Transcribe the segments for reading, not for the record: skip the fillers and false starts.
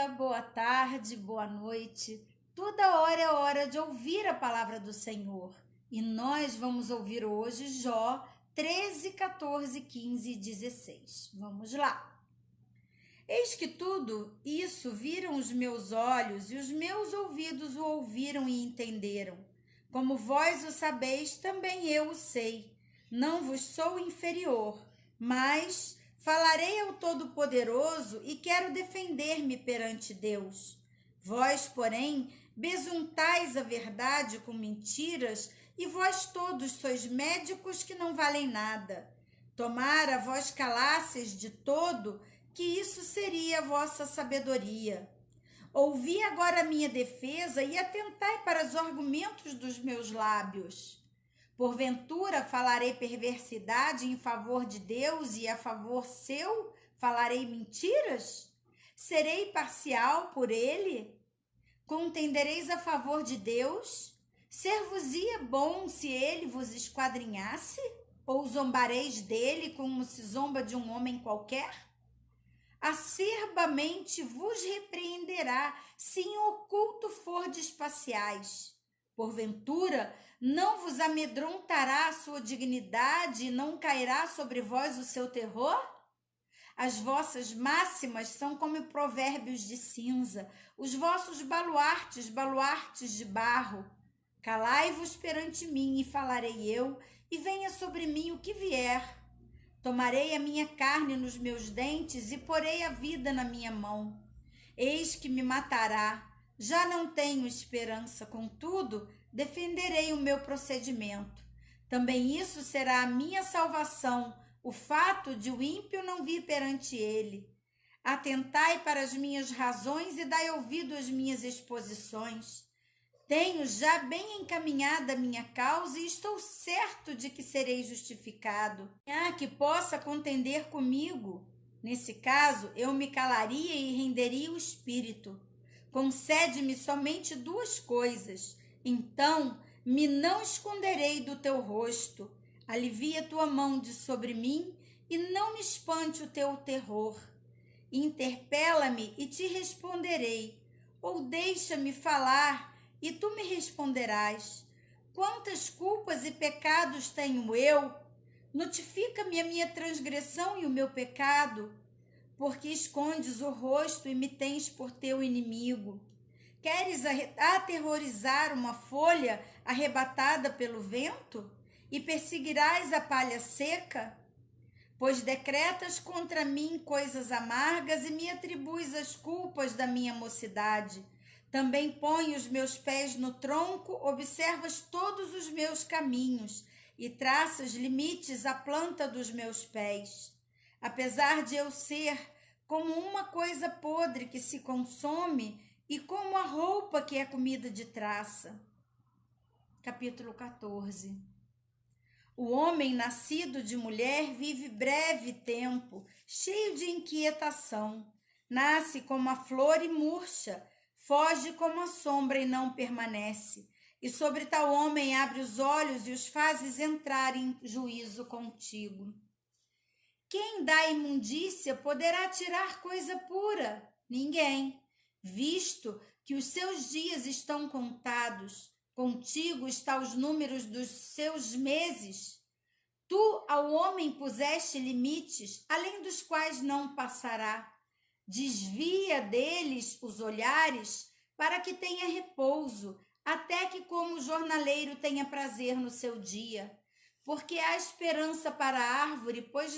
dia, boa tarde, boa noite. Toda hora é hora de ouvir a palavra do Senhor. E nós vamos ouvir hoje Jó 13, 14, 15 e 16. Vamos lá. Eis que tudo isso viram os meus olhos e os meus ouvidos o ouviram e entenderam. Como vós o sabeis, também eu o sei. Não vos sou inferior, mas falarei ao Todo-Poderoso e quero defender-me perante Deus. Vós, porém, besuntais a verdade com mentiras, e vós todos sois médicos que não valem nada. Tomara vós calasseis de todo, que isso seria a vossa sabedoria. Ouvi agora a minha defesa e atentai para os argumentos dos meus lábios. Porventura falarei perversidade em favor de Deus e a favor seu falarei mentiras? Serei parcial por ele? Contendereis a favor de Deus? Ser-vos-ia bom se ele vos esquadrinhasse? Ou zombareis dele como se zomba de um homem qualquer? Acerbamente vos repreenderá, se em oculto fordes parciais. Porventura, não vos amedrontará a sua dignidade e não cairá sobre vós o seu terror? As vossas máximas são como provérbios de cinza, os vossos baluartes, baluartes de barro. Calai-vos perante mim e falarei eu, e venha sobre mim o que vier. Tomarei a minha carne nos meus dentes e porei a vida na minha mão. Eis que me matará. Já não tenho esperança, contudo, defenderei o meu procedimento. Também isso será a minha salvação, o fato de o ímpio não vir perante ele. Atentai para as minhas razões e dai ouvido às minhas exposições. Tenho já bem encaminhada a minha causa e estou certo de que serei justificado. Que possa contender comigo. Nesse caso, eu me calaria e renderia o espírito. Concede-me somente duas coisas. Então, me não esconderei do teu rosto. Alivia tua mão de sobre mim e não me espante o teu terror. Interpela-me e te responderei, ou deixa-me falar e tu me responderás. Quantas culpas e pecados tenho eu? Notifica-me a minha transgressão e o meu pecado, porque escondes o rosto e me tens por teu inimigo. Queres aterrorizar uma folha arrebatada pelo vento? E perseguirás a palha seca? Pois decretas contra mim coisas amargas e me atribuis as culpas da minha mocidade. Também põe os meus pés no tronco, observas todos os meus caminhos e traças limites à planta dos meus pés. Apesar de eu ser como uma coisa podre que se consome e como a roupa que é comida de traça. Capítulo 14. O homem nascido de mulher vive breve tempo, cheio de inquietação. Nasce como a flor e murcha, foge como a sombra e não permanece. E sobre tal homem abre os olhos e os fazes entrar em juízo contigo. Quem dá imundícia poderá tirar coisa pura? Ninguém. Visto que os seus dias estão contados, contigo estão os números dos seus meses. Tu ao homem puseste limites, além dos quais não passará. Desvia deles os olhares, para que tenha repouso, até que como jornaleiro tenha prazer no seu dia. Porque há esperança para a árvore, pois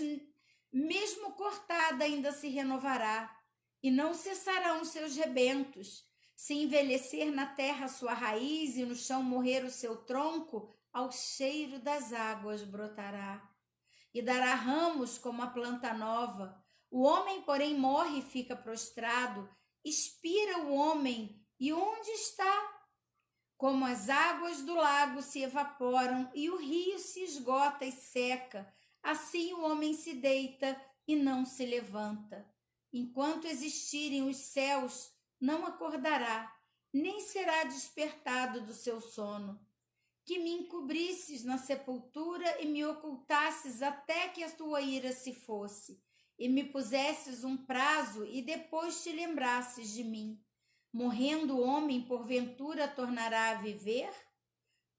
mesmo cortada ainda se renovará, e não cessarão seus rebentos. Se envelhecer na terra sua raiz e no chão morrer o seu tronco, ao cheiro das águas brotará. E dará ramos como a planta nova. O homem, porém, morre e fica prostrado. Expira o homem, e onde está? Como as águas do lago se evaporam e o rio se esgota e seca, assim o homem se deita e não se levanta. Enquanto existirem os céus, não acordará, nem será despertado do seu sono. Que me encobrisses na sepultura e me ocultasses até que a tua ira se fosse, e me pusesses um prazo e depois te lembrasses de mim. Morrendo o homem, porventura tornará a viver?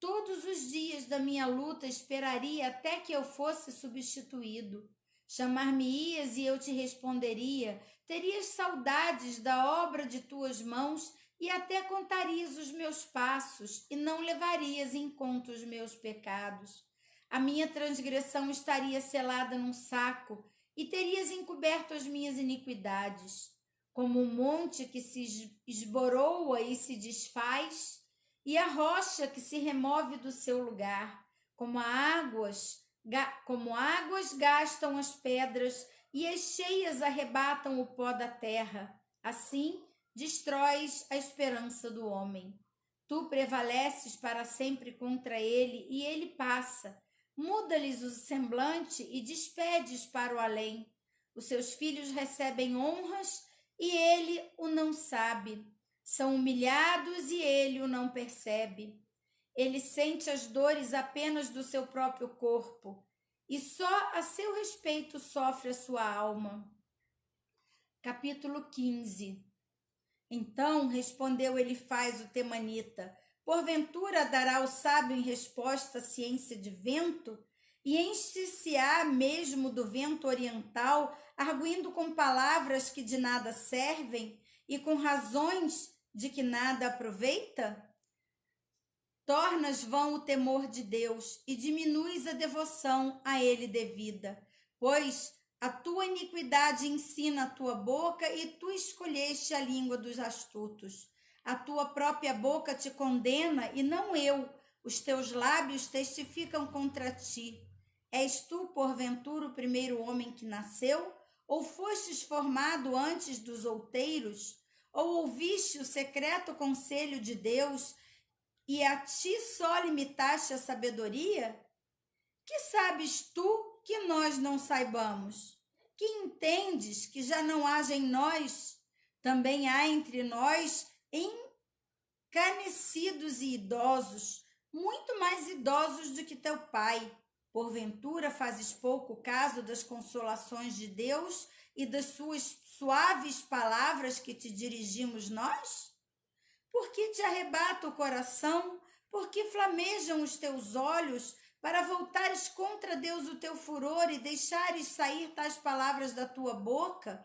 Todos os dias da minha luta esperaria até que eu fosse substituído. Chamar-me-ias e eu te responderia, terias saudades da obra de tuas mãos e até contarias os meus passos e não levarias em conta os meus pecados. A minha transgressão estaria selada num saco e terias encoberto as minhas iniquidades. Como um monte que se esboroa e se desfaz, e a rocha que se remove do seu lugar, como águas gastam as pedras e as cheias arrebatam o pó da terra, assim destróis a esperança do homem. Tu prevaleces para sempre contra ele e ele passa. Muda-lhes o semblante e despedes para o além. Os seus filhos recebem honras e ele o não sabe. São humilhados e ele o não percebe. Ele sente as dores apenas do seu próprio corpo e só a seu respeito sofre a sua alma. Capítulo 15. Então respondeu Elifaz o temanita: porventura dará o sábio em resposta a ciência de vento? E enche-se-á mesmo do vento oriental, arguindo com palavras que de nada servem e com razões de que nada aproveita? Tornas vão o temor de Deus e diminuis a devoção a ele devida, pois a tua iniquidade ensina a tua boca e tu escolheste a língua dos astutos. A tua própria boca te condena e não eu, os teus lábios testificam contra ti. És tu, porventura, o primeiro homem que nasceu? Ou fostes formado antes dos outeiros? Ou ouviste o secreto conselho de Deus e a ti só limitaste a sabedoria? Que sabes tu que nós não saibamos? Que entendes que já não haja em nós? Também há entre nós encanecidos e idosos, muito mais idosos do que teu pai. Porventura fazes pouco caso das consolações de Deus e das suas suaves palavras que te dirigimos nós? Por que te arrebata o coração? Por que flamejam os teus olhos para voltares contra Deus o teu furor e deixares sair tais palavras da tua boca?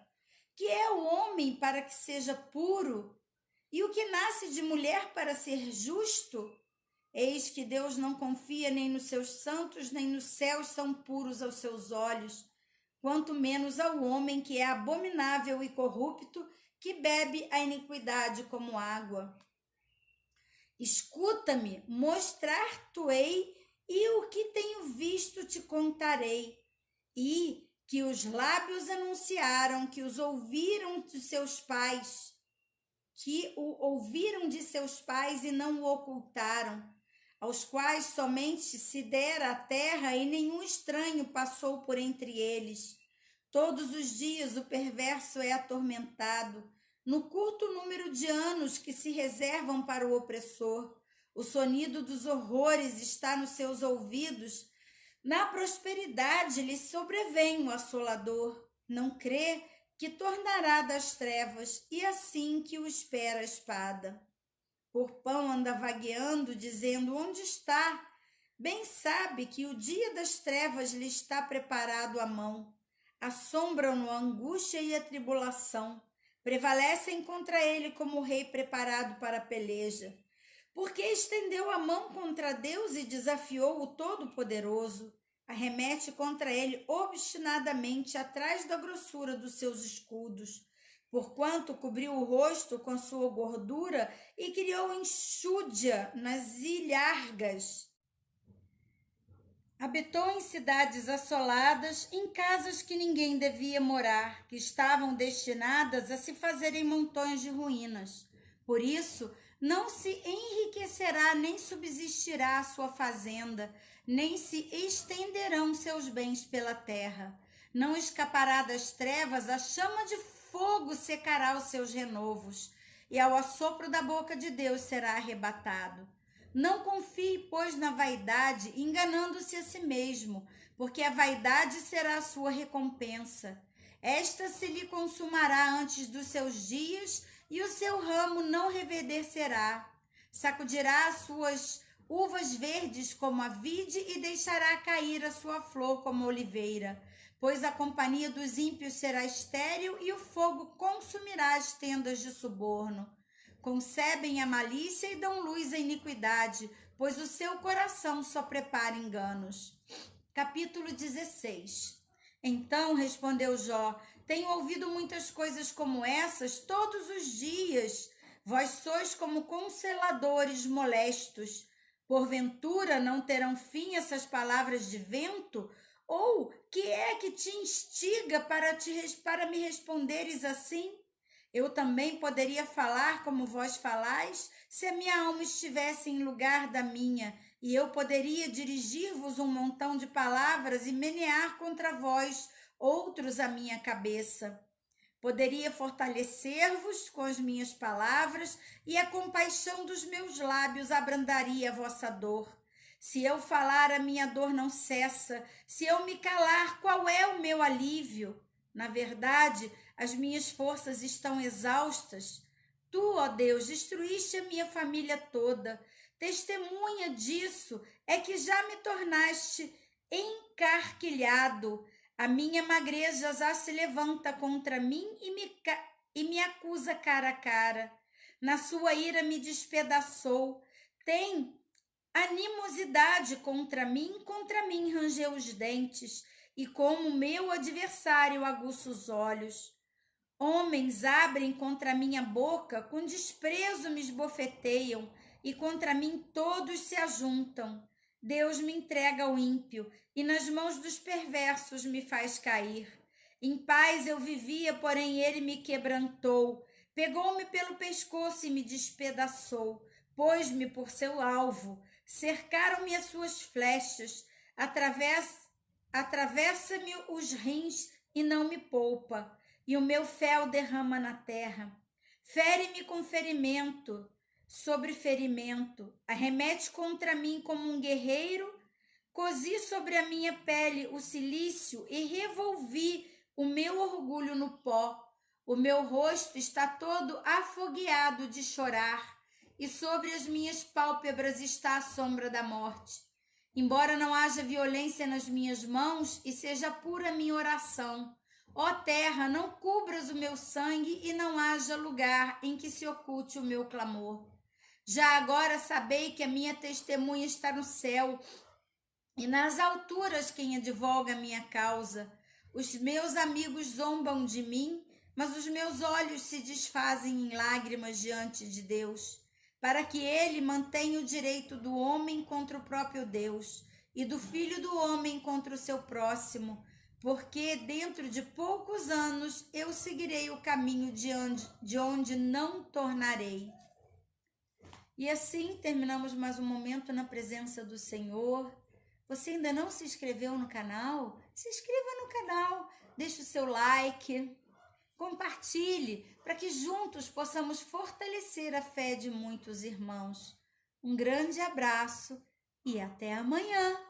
Que é o homem para que seja puro? E o que nasce de mulher para ser justo? Eis que Deus não confia nem nos seus santos, nem nos céus são puros aos seus olhos, quanto menos ao homem que é abominável e corrupto, que bebe a iniquidade como água. Escuta-me, mostrar-te-ei, e o que tenho visto te contarei. E que os lábios anunciaram, que os ouviram de seus pais, que o ouviram de seus pais e não o ocultaram, aos quais somente se dera a terra e nenhum estranho passou por entre eles. Todos os dias o perverso é atormentado, no curto número de anos que se reservam para o opressor. O sonido dos horrores está nos seus ouvidos, na prosperidade lhe sobrevém o assolador. Não crê que tornará das trevas, e assim que o espera a espada. Por pão anda vagueando, dizendo: onde está? Bem sabe que o dia das trevas lhe está preparado à mão. Assombram-no a angústia e a tribulação. Prevalecem contra ele como o rei preparado para a peleja. Porque estendeu a mão contra Deus e desafiou o Todo-Poderoso. Arremete contra ele obstinadamente atrás da grossura dos seus escudos. Porquanto cobriu o rosto com sua gordura e criou enxúndia nas ilhargas. Habitou em cidades assoladas, em casas que ninguém devia morar, que estavam destinadas a se fazerem montões de ruínas. Por isso, não se enriquecerá nem subsistirá a sua fazenda, nem se estenderão seus bens pela terra. Não escapará das trevas, a chama de fogo secará os seus renovos, e ao assopro da boca de Deus será arrebatado. Não confie, pois, na vaidade, enganando-se a si mesmo, porque a vaidade será a sua recompensa. Esta se lhe consumará antes dos seus dias, e o seu ramo não reverdecerá. Sacudirá as suas uvas verdes como a vide e deixará cair a sua flor como a oliveira. Pois a companhia dos ímpios será estéril e o fogo consumirá as tendas de suborno. Concebem a malícia e dão luz à iniquidade, pois o seu coração só prepara enganos. Capítulo 16. Então respondeu Jó: tenho ouvido muitas coisas como essas todos os dias. Vós sois como consoladores molestos. Porventura não terão fim essas palavras de vento? Ou que é que te instiga para me responderes assim? Eu também poderia falar como vós falais, se a minha alma estivesse em lugar da minha, e eu poderia dirigir-vos um montão de palavras e menear contra vós outros à minha cabeça. Poderia fortalecer-vos com as minhas palavras, e a compaixão dos meus lábios abrandaria a vossa dor. Se eu falar, a minha dor não cessa. Se eu me calar, qual é o meu alívio? Na verdade, as minhas forças estão exaustas. Tu, ó Deus, destruíste a minha família toda. Testemunha disso é que já me tornaste encarquilhado. A minha magreza já se levanta contra mim e me acusa cara a cara. Na sua ira me despedaçou. Tem animosidade contra mim rangeu os dentes, e como meu adversário aguça os olhos. Homens abrem contra minha boca, com desprezo me esbofeteiam, e contra mim todos se ajuntam. Deus me entrega ao ímpio, e nas mãos dos perversos me faz cair. Em paz eu vivia, porém ele me quebrantou. Pegou-me pelo pescoço e me despedaçou. Pôs-me por seu alvo. Cercaram-me as suas flechas. Atravessa-me os rins e não me poupa. E o meu fel derrama na terra. Fere-me com ferimento sobre ferimento. Arremete contra mim como um guerreiro. Cozi sobre a minha pele o cilício e revolvi o meu orgulho no pó. O meu rosto está todo afogueado de chorar, e sobre as minhas pálpebras está a sombra da morte. Embora não haja violência nas minhas mãos e seja pura minha oração, ó terra, não cubras o meu sangue e não haja lugar em que se oculte o meu clamor. Já agora sabei que a minha testemunha está no céu, e nas alturas quem advoga a minha causa. Os meus amigos zombam de mim, mas os meus olhos se desfazem em lágrimas diante de Deus, para que ele mantenha o direito do homem contra o próprio Deus, e do filho do homem contra o seu próximo, porque dentro de poucos anos eu seguirei o caminho de onde não tornarei. E assim terminamos mais um momento na presença do Senhor. Você ainda não se inscreveu no canal? Se inscreva no canal, deixe o seu like, compartilhe, para que juntos possamos fortalecer a fé de muitos irmãos. Um grande abraço e até amanhã!